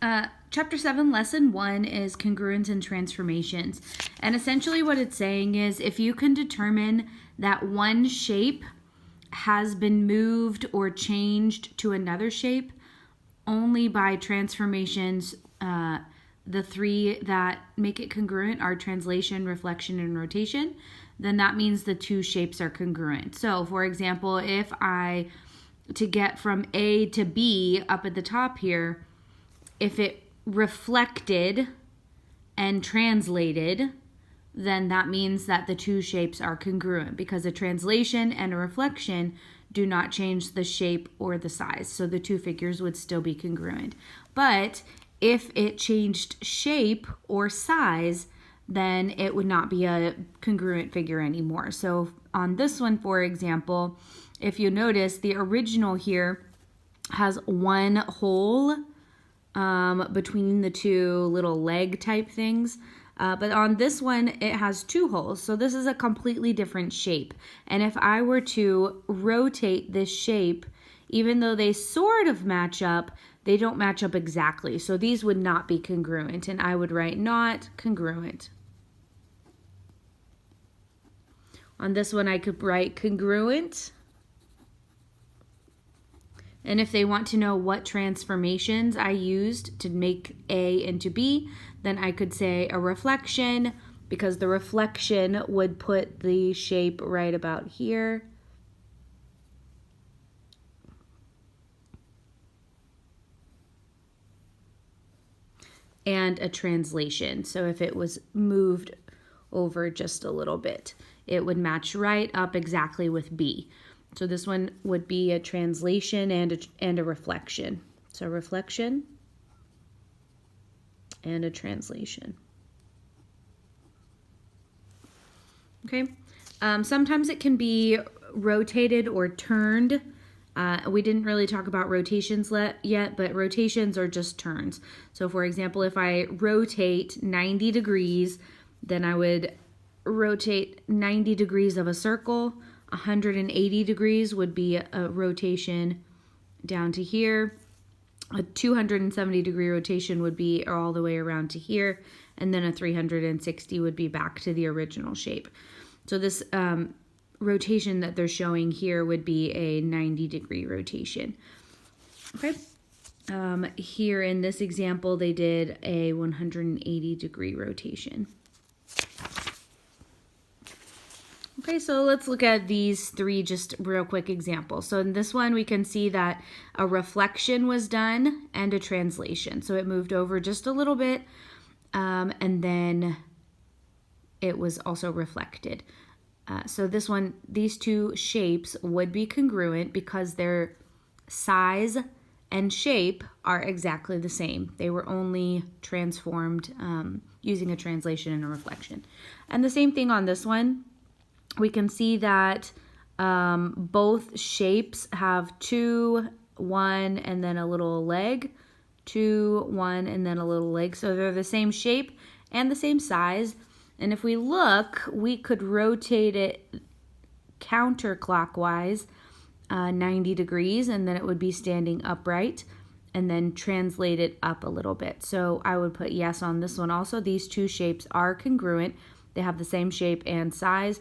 Chapter 7, Lesson 1 is Congruence and Transformations. And essentially what it's saying is if you can determine that one shape has been moved or changed to another shape only by transformations, the three that make it congruent are translation, reflection, and rotation, then that means the two shapes are congruent. So, for example, if to get from A to B up at the top here, if it reflected and translated, then that means that the two shapes are congruent because a translation and a reflection do not change the shape or the size. So the two figures would still be congruent. But if it changed shape or size, then it would not be a congruent figure anymore. So on this one, for example, if you notice, the original here has one hole between the two little leg type things. But on this one, it has two holes. So this is a completely different shape. And if I were to rotate this shape, even though they sort of match up, they don't match up exactly. So these would not be congruent. And I would write not congruent. On this one, I could write congruent. And if they want to know what transformations I used to make A into B, then I could say a reflection, because the reflection would put the shape right about here. And a translation. So if it was moved over just a little bit, it would match right up exactly with B. So this one would be a translation and a reflection. So reflection and a translation. Okay. Sometimes it can be rotated or turned. We didn't really talk about rotations yet, but rotations are just turns. So for example, if I rotate 90 degrees, then I would rotate 90 degrees of a circle. 180 degrees would be a rotation down to here. A 270 degree rotation would be all the way around to here. And then a 360 would be back to the original shape. So this rotation that they're showing here would be a 90 degree rotation. Okay. Here in this example, they did a 180 degree rotation. Okay, so let's look at these three just real quick examples. So in this one, we can see that a reflection was done and a translation. So it moved over just a little bit, and then it was also reflected. So this one, these two shapes would be congruent because their size and shape are exactly the same. They were only transformed using a translation and a reflection. And the same thing on this one. We can see that both shapes have 2, 1, and then a little leg. 2, 1, and then a little leg. So they're the same shape and the same size. And if we look, we could rotate it counterclockwise 90 degrees, and then it would be standing upright, and then translate it up a little bit. So I would put yes on this one also. These two shapes are congruent. They have the same shape and size.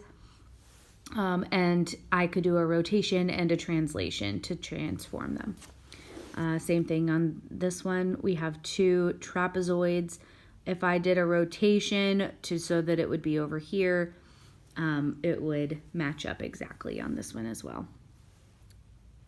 And I could do a rotation and a translation to transform them. Same thing on this one. We have two trapezoids. If I did a rotation so that it would be over here, it would match up exactly on this one as well.